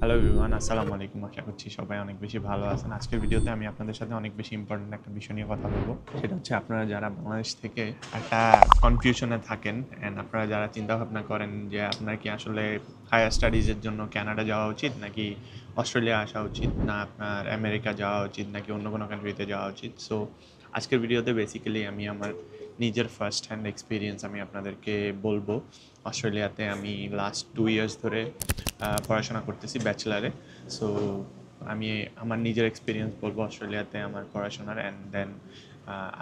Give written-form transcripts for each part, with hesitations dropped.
Hello everyone, আসসালামু আলাইকুম। আশা করছি সবাই অনেক বেশি ভালো আছেন। আজকের ভিডিওতে আমি আপনাদের সাথে অনেক বেশি ইম্পর্টেন্ট একটা বিষয় নিয়ে কথা বলবো। সেটা হচ্ছে আপনারা যারা বাংলাদেশ থেকে একটা কনফিউশনে থাকেন অ্যান্ড আপনারা যারা চিন্তাভাবনা করেন যে আপনার কি আসলে হায়ার স্টাডিজের জন্য কানাডা যাওয়া উচিত, নাকি অস্ট্রেলিয়া আসা উচিত, না আপনার আমেরিকা যাওয়া উচিত, নাকি অন্য কোনো কান্ট্রিতে যাওয়া উচিত। সো আজকের ভিডিওতে বেসিক্যালি আমি আমার নিজের ফার্স্ট হ্যান্ড এক্সপিরিয়েন্স আমি আপনাদেরকে বলবো। অস্ট্রেলিয়াতে আমি লাস্ট 2 ইয়ার্স ধরে পড়াশোনা করতেছি ব্যাচেলারে। সো আমি আমার নিজের এক্সপিরিয়েন্স বলবো অস্ট্রেলিয়াতে আমার পড়াশোনার, অ্যান্ড দেন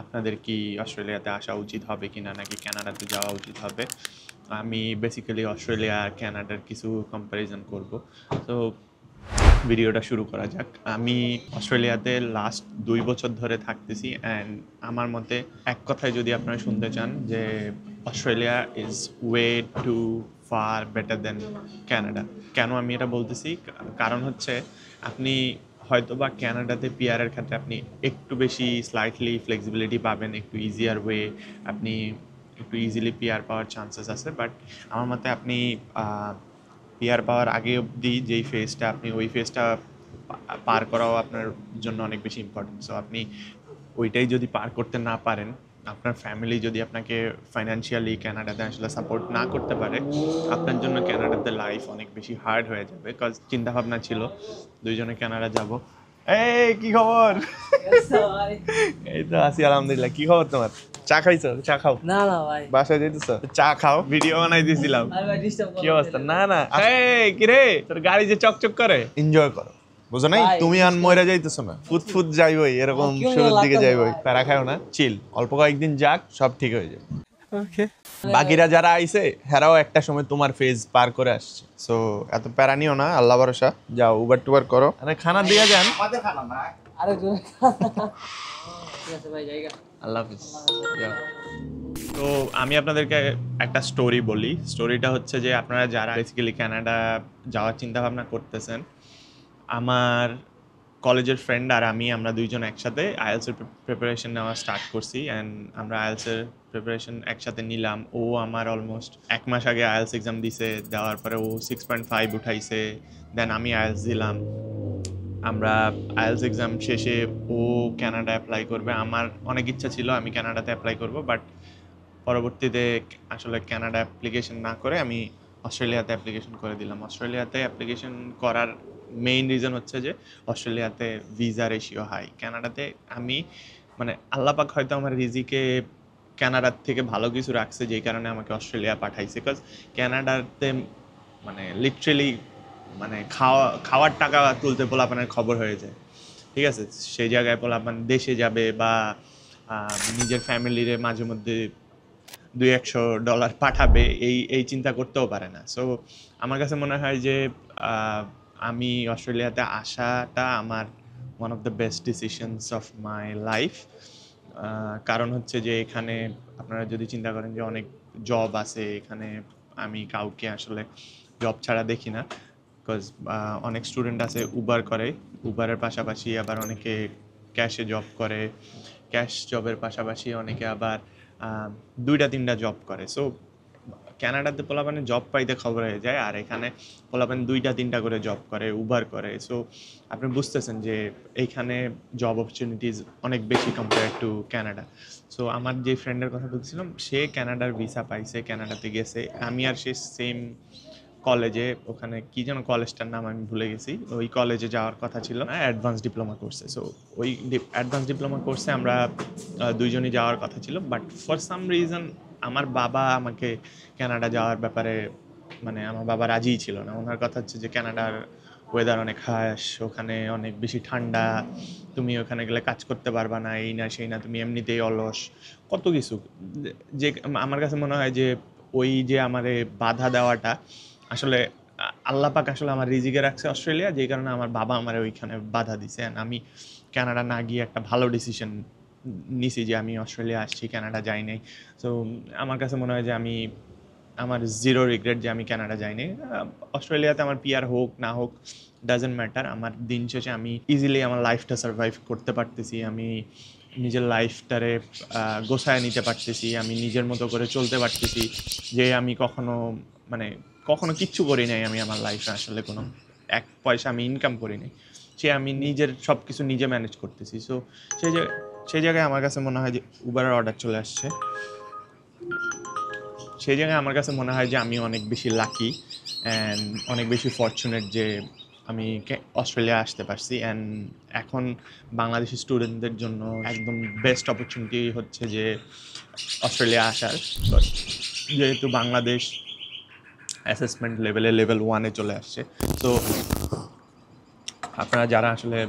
আপনাদের কি অস্ট্রেলিয়াতে আসা উচিত হবে কি না, নাকি কানাডাতে যাওয়া উচিত হবে। আমি বেসিক্যালি অস্ট্রেলিয়া আর কানাডার কিছু কম্প্যারিজন করব। তো ভিডিওটা শুরু করা যাক। আমি অস্ট্রেলিয়াতে লাস্ট 2 বছর ধরে থাকতেছি, অ্যান্ড আমার মতে এক কথায় যদি আপনারা শুনতে চান যে Australia is way too far better then Canada. কেন আমি এটা বলতেছি? কারণ হচ্ছে আপনি হয়তো বা ক্যানাডাতে পিআরের ক্ষেত্রে আপনি একটু বেশি স্লাইটলি ফ্লেক্সিবিলিটি পাবেন, একটু ইজিয়ার ওয়ে, আপনি একটু ইজিলি পিআর পাওয়ার চান্সেস আছে। বাট আমার মতে আপনি পিআর পাওয়ার আগে অবধি যেই ফেজটা, আপনি ওই ফেজটা পার করাও আপনার জন্য অনেক বেশি ইম্পর্টেন্ট। সো আপনি ওইটাই যদি পার করতে না পারেন, আপনার ফ্যামিলি যদি আপনাকে ফাইন্যান্সিয়ালি ক্যানাডাতে আসলে সাপোর্ট না করতে পারে, আপনার জন্য ক্যানাডাতে লাইফ অনেক বেশি হার্ড হয়ে যাবে। বিকজ চিন্তাভাবনা ছিল দুইজনে কানাডা যাব। এই কি খবর? এই তো আছি আলহামদুলিল্লাহ। কি খবর তোমার? চা খাইছো? চা খাও। না না ভাই, বাসায় যাইতেছো? চা খাও, ভিডিও বানাই দিয়েছিলাম। আর ভাই ডিস্টার্ব কি অবস্থা? না না, এই কি রে, তোর গাড়ি যে চকচক করে, এনজয় করো, বুঝো নাই? ভাই, তুমি আন মইরা যাইতেছো না, ফুট যাইবই, এরকম কেউ শুরুর না দিকে লাগতো যাইবই, ভাই। প্যারা খাও না, চিল, অল্প কয়েকদিন যাক, সব ঠিক হয়ে যাবে। ওকে, বাকিরা যারা আইছে হেরাও একটা সময় তোমার ফেজ পার করে আসছে। সো এত প্যারা নিও না, আল্লাহ ভরসা। যাও উবার টুবার করো, আরে খানা দিয়ে যান। আরে ঠিক আছে ভাই, জায়গা আল্লাহ হাফিজ। যাও। তো আমি আপনাদেরকে একটা স্টোরি বলি। স্টোরিটা হচ্ছে যে আপনারা যারা বেসিক্যালি কানাডা যাওয়ার চিন্তা ভাবনা করতেছেন, আমার কলেজের ফ্রেন্ড আর আমরা দুইজন একসাথে আইএলসের প্রিপারেশন নেওয়া স্টার্ট করছি, অ্যান্ড আমরা আইএলসের প্রিপারেশন একসাথে নিলাম। ও আমার অলমোস্ট 1 মাস আগে আইএলস এক্সাম দিছে, দেওয়ার পরে ও 6.5 উঠাইছে। দেন আমি আইএলস দিলাম। আমরা আইএলস এক্সাম শেষে ও কানাডা অ্যাপ্লাই করবে। আমার অনেক ইচ্ছা ছিল আমি কানাডাতে অ্যাপ্লাই করব, বাট পরবর্তীতে আসলে কানাডা অ্যাপ্লিকেশন না করে আমি অস্ট্রেলিয়াতে অ্যাপ্লিকেশন করে দিলাম। অস্ট্রেলিয়াতে অ্যাপ্লিকেশন করার মেইন রিজন হচ্ছে যে অস্ট্রেলিয়াতে ভিসা রেশিও হাই। কানাডাতে আমি মানে আল্লাপাক হয়তো আমার রিজিকে কানাডার থেকে ভালো কিছু রাখছে, যেই কারণে আমাকে অস্ট্রেলিয়া পাঠাইছে। বিকজ কানাডাতে মানে লিটারেলি মানে খাওয়ার টাকা তুলতে পোলাপানের খবর হয়ে যায়। ঠিক আছে, সেই জায়গায় পোলাপান দেশে যাবে বা নিজের ফ্যামিলিরে মাঝে মধ্যে $200-100 পাঠাবে, এই চিন্তা করতেও পারে না। সো আমার কাছে মনে হয় যে আমি অস্ট্রেলিয়াতে আসাটা আমার one of the best decisions of my life. কারণ হচ্ছে যে এখানে আপনারা যদি চিন্তা করেন যে অনেক জব আছে এখানে, আমি কাউকে আসলে জব ছাড়া দেখি না। বিকজ অনেক স্টুডেন্ট আছে উবার করে, উবারের পাশাপাশি আবার অনেকে ক্যাশে জব করে, ক্যাশ জবের পাশাপাশি অনেকে আবার 2-3টা জব করে। সো কানাডাতে পোলাপানে জব পাইতে খবর হয়ে যায়, আর এখানে পোলাপান 2-3টা করে জব করে, উবার করে। সো আপনি বুঝতেছেন যে এইখানে জব অপরচুনিটিস অনেক বেশি কম্পেয়ার টু কানাডা। সো আমার যে ফ্রেন্ডের কথা বলছিলাম, সে কানাডার ভিসা পাইছে, কানাডাতে গেছে। আমি আর সে সেম কলেজে, ওখানে কি যেন কলেজটার নাম আমি ভুলে গেছি, ওই কলেজে যাওয়ার কথা ছিল না, অ্যাডভান্স ডিপ্লোমা কোর্সে। সো ওই অ্যাডভান্স ডিপ্লোমা কোর্সে আমরা দুইজনই যাওয়ার কথা ছিল। বাট ফর সাম রিজন আমার বাবা আমাকে কানাডা যাওয়ার ব্যাপারে মানে আমার বাবা রাজিই ছিল না। ওনার কথা হচ্ছে যে কানাডার ওয়েদার অনেক হাস, ওখানে অনেক বেশি ঠান্ডা, তুমি ওখানে গেলে কাজ করতে পারবা না, এই না সেই না, তুমি এমনিতেই অলস, কত কিছু। যে আমার কাছে মনে হয় যে ওই যে আমারে বাধা দেওয়াটা আসলে আল্লাহ পাক আসলে আমার রিজিকে রাখছে অস্ট্রেলিয়া, যেই কারণে আমার বাবা আমার ওইখানে বাধা দিছে। আমি কানাডা না গিয়ে একটা ভালো ডিসিশন নিছি যে আমি অস্ট্রেলিয়া আসছি, কানাডা যাই নাই। সো আমার কাছে মনে হয় যে আমার জিরো রিগ্রেট যে আমি কানাডা যাইনি। অস্ট্রেলিয়াতে আমার পিআর হোক না হোক ডাজেন্ট ম্যাটার। আমার দিন শেষে আমি ইজিলি আমার লাইফটা সার্ভাইভ করতে পারতেছি, আমি নিজের লাইফটারে গোছায় নিতে পারতেছি, আমি নিজের মতো করে চলতে পারতেছি। যে আমি কখনো কিচ্ছু করি নাই আমি আমার লাইফে আসলে কোনো। এক পয়সা আমি ইনকাম করিনি, সে আমি নিজের সব কিছু নিজে ম্যানেজ করতেছি। সো সেই সেই জায়গায় আমার কাছে মনে হয় যে উবারের অর্ডার চলে আসছে, সেই জায়গায় আমার কাছে মনে হয় যে আমি অনেক বেশি লাকি অ্যান্ড অনেক বেশি ফরচুনেট যে আমি অস্ট্রেলিয়া আসতে পারছি। অ্যান্ড এখন বাংলাদেশি স্টুডেন্টদের জন্য একদম বেস্ট অপরচুনিটি হচ্ছে যে অস্ট্রেলিয়া আসার, যেহেতু বাংলাদেশ অ্যাসেসমেন্ট লেভেলে লেভেল 1-এ চলে আসছে। তো আপনারা যারা আসলে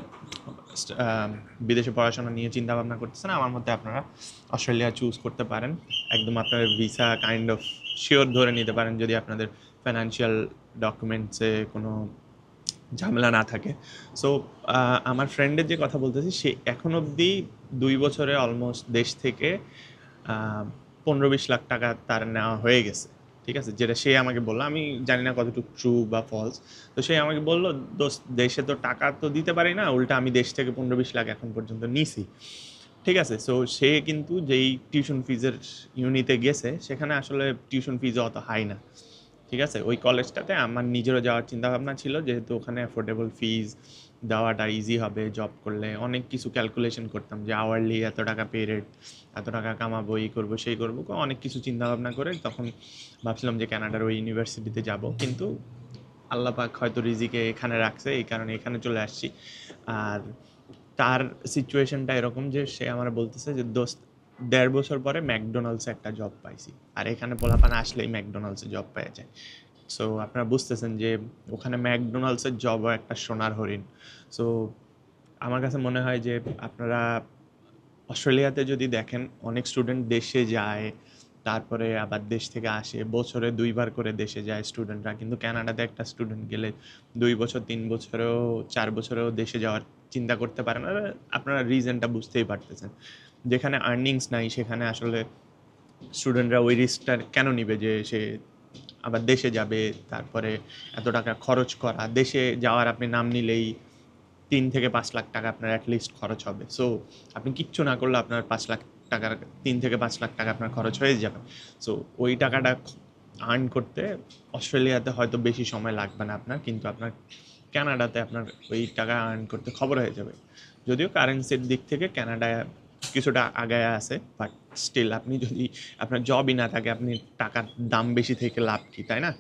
বিদেশে পড়াশোনা নিয়ে চিন্তা ভাবনা করতেছেন, আমার মতে আপনারা অস্ট্রেলিয়া চুজ করতে পারেন। একদম আপনার ভিসা কাইন্ড অফ শিওর ধরে নিতে পারেন যদি আপনাদের ফাইন্যান্সিয়াল ডকুমেন্টসে কোনো ঝামেলা না থাকে। সো আমার ফ্রেন্ডের যে কথা বলতেছি, সে এখন অবধি 2 বছরে অলমোস্ট দেশ থেকে 15-20 লাখ টাকা তার নেওয়া হয়ে গেছে, ঠিক আছে? যেটা সে আমাকে বললো, আমি জানি না কতটুকু ট্রু বা ফলস। তো সে আমাকে বললো, দোস্ত দেশে তো টাকা তো দিতে পারি না, উল্টা আমি দেশ থেকে 15-20 লাখ এখন পর্যন্ত নিছি, ঠিক আছে? সো সে কিন্তু যেই টিউশন ফিজের ইউনিতে গেছে, সেখানে আসলে টিউশন ফিজ অত হাই না, ঠিক আছে? ওই কলেজটাতে আমার নিজেরও যাওয়ার চিন্তাভাবনা ছিল, যেহেতু ওখানে অ্যাফোর্ডেবল ফিজ দেওয়াটা ইজি হবে। জব করলে অনেক কিছু ক্যালকুলেশন করতাম যে আওয়ারলি এত টাকা পে রেট, এত টাকা কামাবো, এই করবো সেই করবো, অনেক কিছু চিন্তাভাবনা করে তখন ভাবছিলাম যে কানাডার ওই ইউনিভার্সিটিতে যাব। কিন্তু আল্লাহ পাক হয়তো রিজিকে এখানে রাখছে, এই কারণে এখানে চলে আসছি। আর তার সিচুয়েশনটা এরকম যে সে আমার বলতেছে যে দোস্ত 1.5 বছর পরে ম্যাকডোনাল্ডসে একটা জব পাইছি, আর এখানে পোলাপানা আসলেই ম্যাকডোনাল্ডসে জব পেয়ে যায়। সো আপনারা বুঝতেছেন যে ওখানে ম্যাকডোনাল্ডসের জবও একটা সোনার হরিণ। সো আমার কাছে মনে হয় যে আপনারা অস্ট্রেলিয়াতে যদি দেখেন, অনেক স্টুডেন্ট দেশে যায়, তারপরে আবার দেশ থেকে আসে, বছরে 2 বার করে দেশে যায় স্টুডেন্টরা। কিন্তু কানাডাতে একটা স্টুডেন্ট গেলে 2 বছর, 3 বছরেও, 4 বছরেও দেশে যাওয়ার চিন্তা করতে পারে না। আপনারা রিজনটা বুঝতেই পারতেছেন। যেখানে আর্নিংস নাই, সেখানে আসলে স্টুডেন্টরা ওই রিস্কটা কেন নিবে যে সে আবার দেশে যাবে, তারপরে এত টাকা খরচ করা। দেশে যাওয়ার আপনি নাম নিলেই 3 থেকে 5 লাখ টাকা আপনার অ্যাটলিস্ট খরচ হবে। সো আপনি কিচ্ছু না করলে আপনার 5 লাখ টাকার 3 থেকে 5 লাখ টাকা আপনার খরচ হয়ে যাবে। সো ওই টাকাটা আর্ন করতে অস্ট্রেলিয়াতে হয়তো বেশি সময় লাগবে না আপনার, কিন্তু আপনার কানাডাতে আপনার ওই টাকা আর্ন করতে খবর হয়ে যাবে। যদিও কারেন্সির দিক থেকে কানাডা কিছুটা আগায় আছে, বাট স্টিল আপনি যদি আপনার জবই না থাকে, আপনি টাকার দাম বেশি থেকে লাভ কী, তাই না?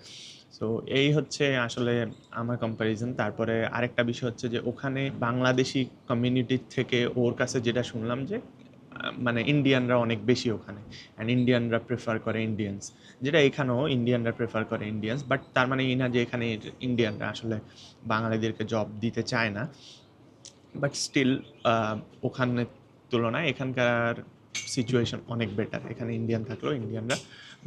সো এই হচ্ছে আসলে আমার কম্প্যারিজন। তারপরে আরেকটা বিষয় হচ্ছে যে ওখানে বাংলাদেশি কমিউনিটির থেকে ওর কাছে যেটা শুনলাম যে মানে ইন্ডিয়ানরা অনেক বেশি ওখানে, অ্যান্ড ইন্ডিয়ানরা প্রেফার করে ইন্ডিয়ানস, যেটা এখানেও ইন্ডিয়ানরা প্রেফার করে ইন্ডিয়ানস। বাট তার মানে এই না যে এখানে ইন্ডিয়ানরা আসলে বাঙালিদেরকে জব দিতে চায় না। বাট স্টিল ওখানের তুলনায় এখানকার সিচুয়েশন অনেক বেটার। এখানে ইন্ডিয়ান থাকলেও ইন্ডিয়ানরা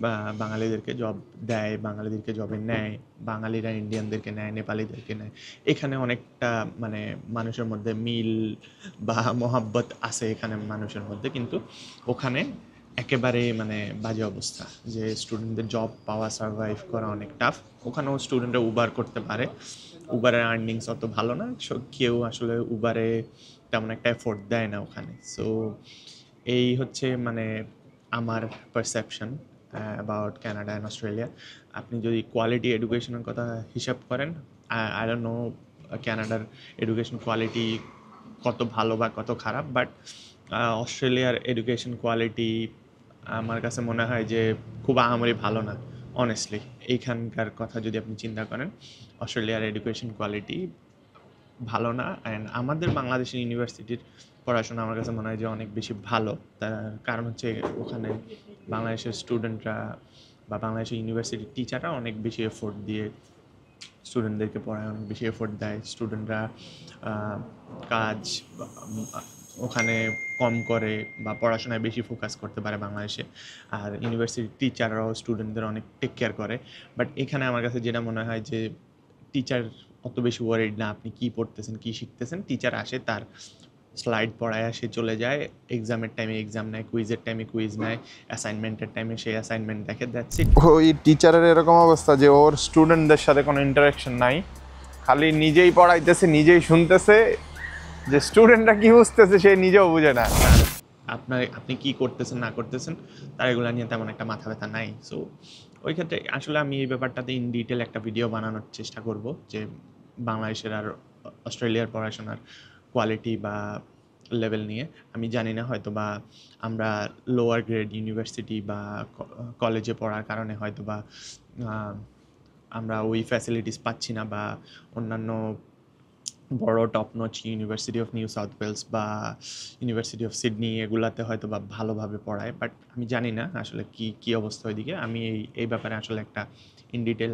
বা বাঙালিদেরকে জব দেয়, বাঙালিদেরকে জবে নেয়, বাঙালিরা ইন্ডিয়ানদেরকে নেয়, নেপালিদেরকে নেয়। এখানে অনেকটা মানে মানুষের মধ্যে মিল বা মহাব্বত আছে এখানে মানুষের মধ্যে। কিন্তু ওখানে একেবারে মানে বাজে অবস্থা, যে স্টুডেন্টদের জব পাওয়া, সার্ভাইভ করা অনেক টাফ। ওখানেও স্টুডেন্টরা উবার করতে পারে, উবারের আর্নিংস অত ভালো না, কেউ আসলে উবারে তেমন একটা এফোর্ট দেয় না ওখানে। সো এই হচ্ছে মানে আমার perception about Canada and Australia. আপনি যদি কোয়ালিটি এডুকেশনের কথা হিসাব করেন, আই ডোন্ট নো কানাডার এডুকেশন কোয়ালিটি কত ভালো বা কত খারাপ, বাট অস্ট্রেলিয়ার এডুকেশন কোয়ালিটি আমার কাছে মনে হয় যে খুব আহামরি ভালো না, অনেস্টলি। এইখানকার কথা যদি আপনি চিন্তা করেন, অস্ট্রেলিয়ার এডুকেশন কোয়ালিটি ভালো না। অ্যান্ড আমাদের বাংলাদেশের ইউনিভার্সিটির পড়াশোনা আমার কাছে মনে হয় যে অনেক বেশি ভালো। তার কারণ হচ্ছে ওখানে বাংলাদেশের স্টুডেন্টরা বা বাংলাদেশের ইউনিভার্সিটির টিচাররা অনেক বেশি এফোর্ট দিয়ে স্টুডেন্টদেরকে পড়ায়, অনেক বেশি এফোর্ট দেয়। স্টুডেন্টরা কাজ ওখানে কম করে বা পড়াশোনায় বেশি ফোকাস করতে পারে বাংলাদেশে। আর ইউনিভার্সিটির টিচাররাও স্টুডেন্টদের অনেক টেক কেয়ার করে। বাট এখানে আমার কাছে যেটা মনে হয় যে টিচার অত বেশি ওয়ারিড না আপনি কী পড়তেছেন, কী শিখতেছেন। টিচার আসে, তার স্লাইড পড়ায় সে চলে যায়, এক্সামের টাইমে এক্সাম নেয়, কুইজের টাইমে কুইজ নেয়, অ্যাসাইনমেন্টের টাইমে সে অ্যাসাইনমেন্ট দেখে, দ্যাটস ইট। ওই টিচারের এরকম অবস্থা যে ওর স্টুডেন্টদের সাথে কোনো ইন্টারাকশন নাই, খালি নিজেই পড়াইতেছে, নিজেই শুনতেছে, যে স্টুডেন্টরা কি বুঝতেছে সে নিজেও বুঝে না। আপনি কি করতেছেন না করতেছেন তার এগুলো নিয়ে তেমন একটা মাথা ব্যথা নাই। সো ওই ক্ষেত্রে আসলে আমি এই ব্যাপারটাতে ইন ডিটেল একটা ভিডিও বানানোর চেষ্টা করব, যে বাংলাদেশের আর অস্ট্রেলিয়ার পড়াশোনার কোয়ালিটি বা লেভেল নিয়ে। আমি জানি না, হয়তো বা আমরা লোয়ার গ্রেড ইউনিভার্সিটি বা কলেজে পড়ার কারণে হয়তো বা আমরা ওই ফ্যাসিলিটিস পাচ্ছি না, বা অন্যান্য বড় top notch university of New South Wales বা ইউনিভার্সিটি অফ সিডনি এগুলাতে হয়তো বা ভালোভাবে পড়ায়। বাট আমি জানি না আসলে কী অবস্থা ওইদিকে। আমি এই ব্যাপারে আসলে একটা ইন ডিটেল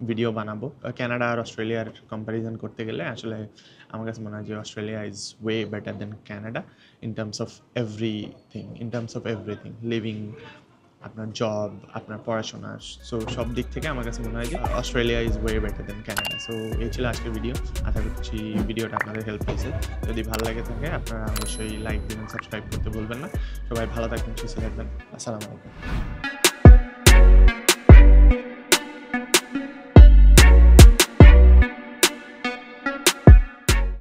ভিডিও বানাবো। কানাডা আর অস্ট্রেলিয়ার কম্প্যারিজন করতে গেলে আসলে আমার কাছে মনে হয় যে Australia is way better then Canada in terms of everything, living, আপনার জব, আপনার পড়াশোনা, সো সব দিক থেকে আমার কাছে মনে হয় যে Australia is way better then Canada. So এই ছিল আজকের ভিডিও। আশা করছি ভিডিওটা আপনাদের হেল্প হয়েছে। যদি ভালো লাগে থাকে আপনারা অবশ্যই লাইক দিবেন, সাবস্ক্রাইব করতে ভুলবেন না। সবাই ভালো থাকবেন, সুস্থ থাকবেন। আসসালামু আলাইকুম।